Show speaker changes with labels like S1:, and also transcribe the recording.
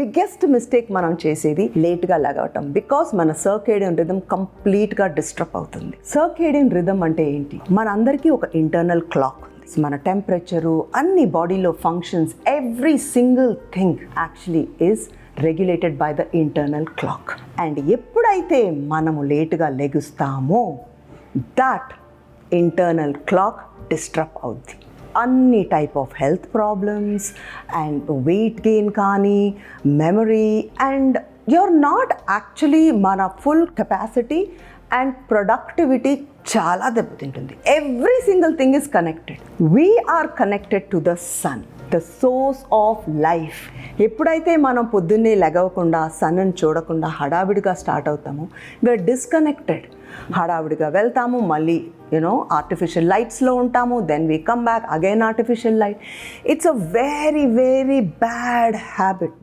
S1: Biggest mistake మనం చేసేది లేట్గా లెగవటం. బికాస్ మన సర్కేడియన్ రిథమ్ కంప్లీట్గా డిస్టర్బ్ అవుతుంది. సర్కేడియన్ రిథమ్ అంటే ఏంటి? మనందరికీ ఒక ఇంటర్నల్ క్లాక్ ఉంది. మన టెంపరేచరు, అన్ని బాడీలో functions, every single thing actually is regulated by the internal clock. And ఎప్పుడైతే మనము లేటుగా లెగుస్తామో దట్ ఇంటర్నల్ క్లాక్ డిస్టర్బ్ అవుద్ది. అన్ని type of health problems and weight gain కానీ, memory, and you're not actually మన ఫుల్ కెపాసిటీ అండ్ ప్రొడక్టివిటీ చాలా దెబ్బతింటుంది. Every single thing is connected. We're connected to the sun, the source of life. ఎప్పుడైతే మనం పొద్దున్నే లెగవకుండా, సన్ను చూడకుండా హడావిడిగా స్టార్ట్ అవుతామో వీఆర్ డిస్కనెక్టెడ్. హడావిడిగా వెళ్తాము, మళ్ళీ ఆర్టిఫిషియల్ లైట్స్లో ఉంటాము, then we come back again artificial light. It's a very very bad habit.